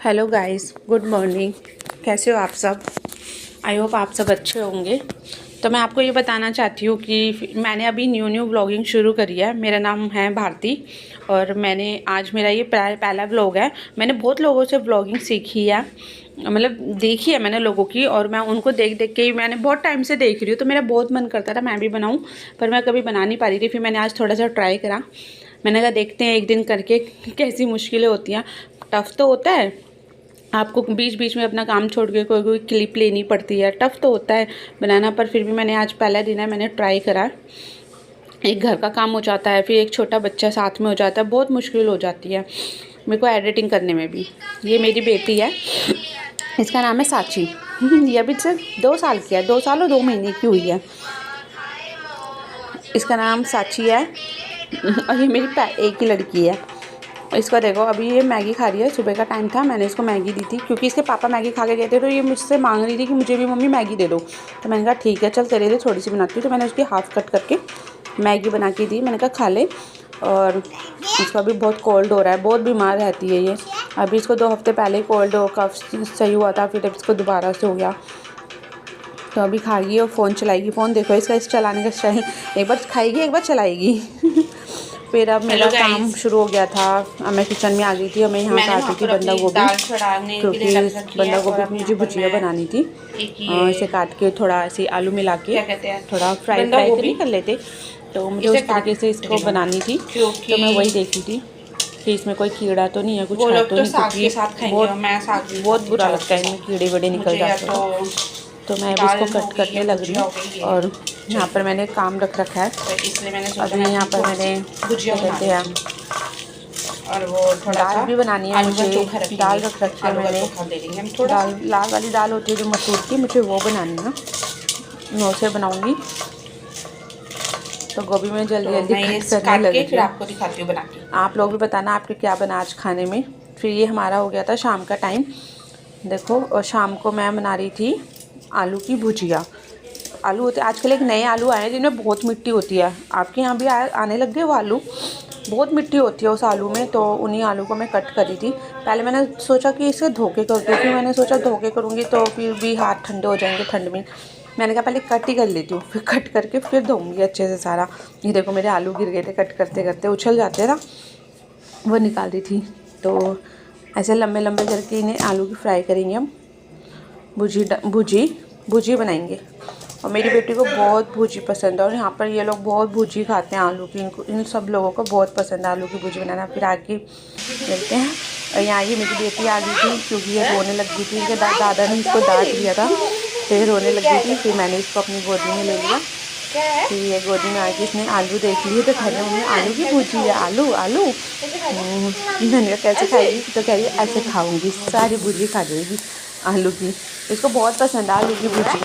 Hello guys, good morning. कैसे हो आप सब? आई होप आप सब अच्छे होंगे। तो मैं आपको ये बताना चाहती हूँ कि मैंने अभी न्यू व्लॉगिंग शुरू करी है। मेरा नाम है भारती और मैंने आज मेरा ये पहला व्लॉग है। मैंने बहुत लोगों से व्लॉगिंग सीखी है, मतलब देखी है मैंने लोगों की, और मैं उनको देख देख के ही मैंने बहुत टाइम से देख रही हूँ। तो मेरा बहुत मन करता था मैं भी बनाऊँ, पर मैं कभी बना नहीं पा रही थी। फिर मैंने आज थोड़ा सा ट्राई करा। मैंने कहा देखते हैं एक दिन करके कैसी मुश्किलें होती हैं। टफ़ तो होता है, आपको बीच बीच में अपना काम छोड़ के कोई कोई क्लिप लेनी पड़ती है। टफ़ तो होता है बनाना, पर फिर भी मैंने आज पहला दिन है, मैंने ट्राई करा। एक घर का काम हो जाता है, फिर एक छोटा बच्चा साथ में हो जाता है, बहुत मुश्किल हो जाती है मेरे को एडिटिंग करने में भी। ये मेरी बेटी है, इसका नाम है साची। ये अभी सिर्फ 2 साल की है, 2 साल और 2 महीने की हुई है। इसका नाम साची है और ये मेरी एक ही लड़की है। इसको देखो, अभी ये मैगी खा रही है। सुबह का टाइम था, मैंने इसको मैगी दी थी क्योंकि इसके पापा मैगी खा के गए थे, तो ये मुझसे मांग रही थी कि मुझे भी मम्मी मैगी दे दो। तो मैंने कहा ठीक है चल तेरे लिए थोड़ी सी बनाती हूँ। तो मैंने उसकी हाफ़ कट करके मैगी बना के दी। मैंने कहा खा ले। और इसको अभी बहुत कोल्ड हो रहा है, बहुत बीमार रहती है ये। अभी इसको 2 हफ्ते पहले ही कोल्ड हो कफ सही हुआ था, फिर इसको दोबारा से हो गया। तो अभी खाएगी और फ़ोन चलाएगी। फ़ोन देखो इसका, इस चलाने का स्टाइल, एक बार खाएगी एक बार चलाएगी। फिर अब मेरा काम शुरू हो गया था। अब मैं किचन में आ गई थी और मैं यहाँ काटी थी बंदा गोभी, क्योंकि बंदा गोभी की मुझे भुजिया बनानी थी। इसे काट के थोड़ा ऐसे आलू मिला के थोड़ा फ्राई नहीं कर लेते, तो मुझे उस तरीके से इसको बनानी थी। तो मैं वही देखी थी कि इसमें कोई कीड़ा तो नहीं है, कुछ है तो नहीं, क्योंकि बहुत बुरा लगता है इनमें कीड़े वीड़े निकल जाते हैं। तो मैं अभी इसको कट करने लग रही हूँ। और यहाँ पर मैंने काम रख रखा है, तो इसलिए मैंने अभी यहाँ पर मैंने क्या कहते हैं, और वो दाल भी बनानी है मुझे। दाल रख रखी है मैंने, दाल लाल वाली दाल होती है जो मसूर की, मुझे वो बनानी है। मैं उसे बनाऊँगी। तो गोभी में जल्दी जल्दी कट करने लगी, फिर आपको दिखाती हूँ बना के। आप लोग भी बताना आपके क्या बना आज खाने में। फिर ये हमारा हो गया था शाम का टाइम, देखो। और शाम को मैं बना रही थी आलू की भुजिया। आलू होते आजकल एक नए आलू आए हैं जिनमें बहुत मिट्टी होती है। आपके यहाँ भी आने लग गए वो आलू, बहुत मिट्टी होती है उस आलू में। तो उन्हीं आलू को मैं कट करी थी। पहले मैंने सोचा कि इसे धोके कर दूँ, फिर मैंने सोचा धोके करूँगी तो फिर भी हाथ ठंडे हो जाएंगे ठंड में। मैंने कहा पहले कट ही कर लेती हूँ, फिर कट करके फिर धोऊँगी अच्छे से सारा। ये देखो मेरे आलू गिर गए थे, कट करते करते उछल जाते ना, वो निकाल रही थी। तो ऐसे लंबे लंबे करके इन्हें आलू की फ्राई करेंगे हम। भुजी बनाएंगे। और मेरी बेटी को बहुत भुजी पसंद है, और यहाँ पर ये लोग बहुत भुजी खाते हैं आलू की। इनको इन सब लोगों को बहुत पसंद है आलू की भुजी बनाना। फिर आगे मिलते हैं। और यहाँ ये मेरी बेटी आ गई थी क्योंकि ये रोने लग गई थी। इनके दादा ने इसको डांट दिया था, फिर रोने लग गई थी। फिर मैंने इसको अपनी गोदी में ले लिया। फिर ये गोदी में आके इसने आलू देख लिए, तो कह रही मम्मी आलू की भुजी है, आलू आलू। मैंने कहा कैसे खाएगी? तो कह रही ऐसे खाऊंगी, सारी भुजी खा जाएगी आलू की। इसको बहुत पसंद है आलू की भुजी।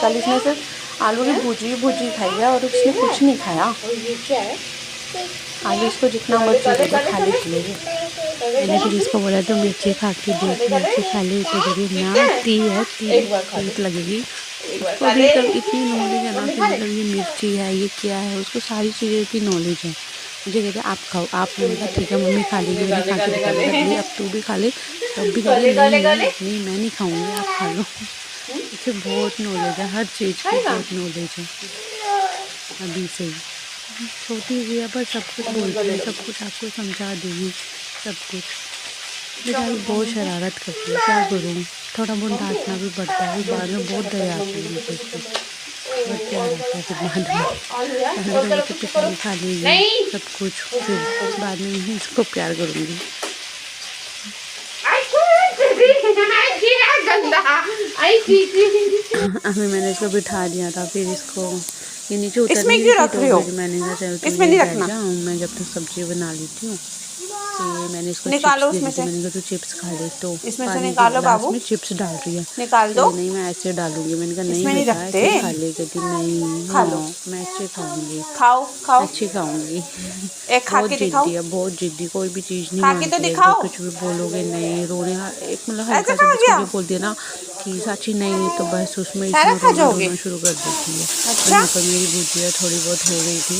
कल इसने सिर्फ आलू की भुजी खाई है और उसने कुछ नहीं खाया। आलू इसको जितना मर्जी दे दो खा लेती है। मैंने फिर इसको बोला तो मिर्ची खा के देख, मिर्ची खा ली तो कभी ना तीत लगेगी। उसको अभी तक इतनी नॉलेज है ना कि मतलब ये मिर्ची है, ये क्या है, उसको सारी चीज़ों की नॉलेज है। मुझे कहते आप खाओ, आप मैंने कहा ठीक है मम्मी खा लेगी, मैंने खा के दिखा दिया, अब तू भी खा ले। तब भी कह नहीं मैं नहीं खाऊंगी, आप खा लो। इसे बहुत नॉलेज है, हर चीज़ की बहुत नॉलेज है अभी से ही। छोटी सी है पर सब कुछ बोलती है, सब कुछ आपको समझा देगी, सब कुछ। लेकिन बहुत शरारत करती है, क्या करूँ, थोड़ा बहुत डांटना भी पड़ता है। बाद में बहुत दया आती है मुझे इसको, बहुत प्यार आता है। फिर बाद में पिटाई खा लेगी सब कुछ, फिर बाद में मैं इसको प्यार करूँगी। अभी मैंने इसको बिठा दिया था, फिर इसको ये नीचे उतर नहीं रही थी, तो मैंने कहा चल तू बैठ जा, मैं जब तक सब्जी बना लेती हूँ। फिर मैंने इसको निकालो चिप्स दे दी थी, मैंने कहा तू चिप्स खा ले। तो इसमें से निकालो बाबू, में चिप्स डाल रही है, निकाल दो। नहीं मैं ऐसे डालूंगी। मैंने कहा नहीं बेटा ऐसे खा ले। कहती नहीं खा लो, मैं ऐसे खाऊंगी, खाओ खाओ अच्छी खाऊंगी। बहुत जिद्दी है, बहुत जिद्दी, कोई भी चीज़ नहीं मानती है। कुछ भी बोलोगे नहीं, रोने एक मतलब हल्का सा भी बोल दिया ना कि साची नहीं, तो बस उसमें रोना शुरू कर देती है। यहाँ पर मेरी भुजिया थोड़ी बहुत हो गई थी,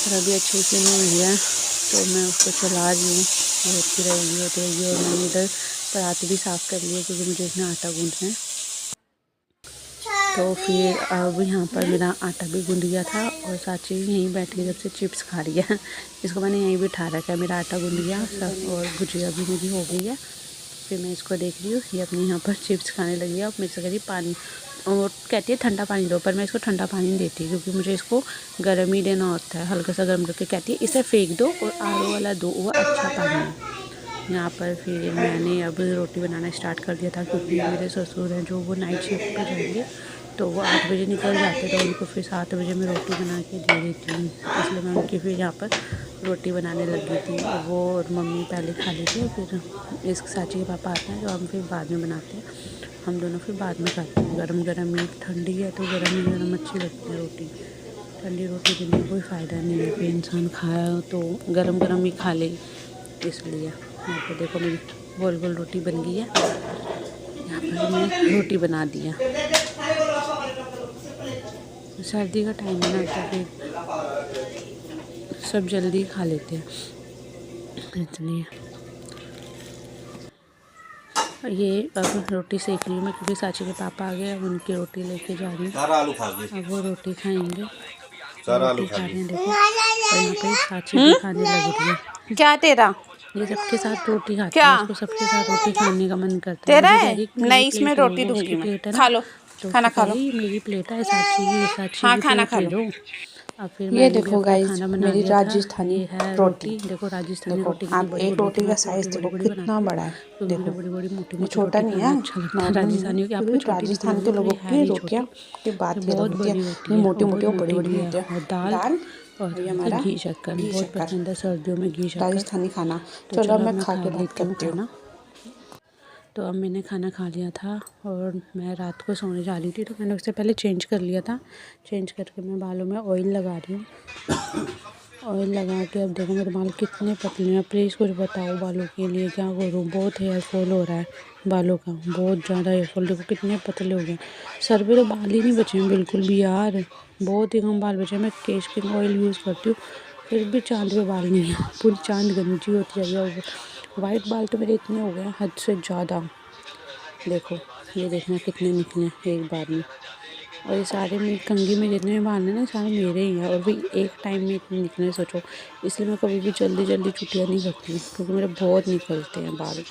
पर अभी अच्छे से नहीं हुई है, तो मैं उसको चला रही हूँ। होती रहेगी। और मैंने इधर परात भी साफ़ कर लिया क्योंकि मुझे इसमें आटा गूँथना है। तो फिर अब यहाँ पर मेरा आटा भी गूँध गया था और साची यहीं बैठ के जब से चिप्स खा रही है इसको मैंने यहीं बिठा रखा है। मेरा आटा गूँध गया सब और भुजिया भी मेरी हो गई है। फिर मैं इसको देख रही हूँ, ये अपने यहाँ पर चिप्स खाने लगी है। अब मेरे से कह रही पानी, और कहती है ठंडा पानी दो, पर मैं इसको ठंडा पानी नहीं देती क्योंकि मुझे इसको गर्म ही देना होता है, हल्का सा गर्म करके। कहती है इसे फेंक दो और आरओ वाला दो, वो अच्छा पानी है। यहाँ पर फिर मैंने अब रोटी बनाना स्टार्ट कर दिया था क्योंकि मेरे ससुर हैं जो वो नाइट शिफ्ट पर जाएंगे, तो वो 8 बजे निकल जाते, तो उनको फिर 7 बजे मैं रोटी बना के दे देती हूँ। इसलिए मैं उनकी फिर यहाँ पर रोटी बनाने लगी थी और वो और मम्मी पहले खा लेते हैं, फिर इस साची के पापा आते हैं तो हम फिर बाद में बनाते हैं। हम दोनों फिर बाद में खाते हैं। गरम गरम ही, ठंडी है तो गरम गरम अच्छी लगती है रोटी। ठंडी रोटी देने का कोई फ़ायदा नहीं है, फिर इंसान खाया तो गरम गरम ही खा ले, इसलिए। यहाँ पर देखो मेरी गोल गोल रोटी बन गई है। यहाँ पर मैंने रोटी बना दिया। सर्दी का टाइम है ना तो फिर सब जल्दी खा लेते हैं, इसलिए। ये अब रोटी सेक रही हूँ मैं क्योंकि साची के पापा आ गए, अब उनकी रोटी लेके जा रही हूँ। अब वो रोटी खाएंगे, रोटी खा रहे हैं देखो। और यहाँ पे साची भी खाने लग रही है। क्या तेरा? ये सबके साथ रोटी खाती है, इसको सबके साथ रोटी खाने का मन करता है। तेरा है? नहीं, इसमें रोटी दूंगी मैं, खा लो, तो खाना खा लो। मेरी प्लेट है साची की, साची हाँ, खाना खा लो। अब फिर ये देखो गाइस, मेरी राजस्थानी रोटी देखो, राजस्थानी रोटी आप एक रोटी का साइज देखो कितना बड़ा है। देखो बड़ी बड़ी मोटी, छोटा नहीं है। राजस्थानी की आपको राजस्थान के लोगों की रोटियां की बात बहुत बड़ी होती है, मोटी मोटी और बड़ी बड़ी होती है। और दाल और हमारा घी शक्कर बहुत पसंद है सर्दियों में, घी शक्कर राजस्थानी खाना। चलो मैं खा के बात करती हूँ ना। तो अब मैंने खाना खा लिया था और मैं रात को सोने जा रही थी, तो मैंने उससे पहले चेंज कर लिया था। चेंज करके मैं बालों में ऑयल लगा रही हूँ। ऑयल लगा के अब देखो मेरे बाल कितने पतले हैं। प्लीज़ कुछ बताओ बालों के लिए क्या करूँ, बहुत हेयर फॉल हो रहा है बालों का, बहुत ज़्यादा हेयर फॉल। देखो कितने पतले हो गए, सर पे तो बाल ही नहीं बचे हैं बिल्कुल भी यार, बहुत ही कम बाल बचे हैं। मैं केश किंग ऑयल यूज़ करती हूँ फिर भी चाँद पे बाल नहीं है, पूरी चाँद गंजी होती जा रही है। वाइट बाल तो मेरे इतने हो गए हद से ज़्यादा। देखो ये देखना कितने निकले एक बार में। और ये सारे मेरी कंघी में जितने भी बाल हैं ना, सारे मेरे ही हैं और भी एक टाइम में इतने निकले, सोचो। इसलिए मैं कभी भी जल्दी जल्दी छुट्टियाँ नहीं करती क्योंकि मेरे बहुत निकलते हैं बाल।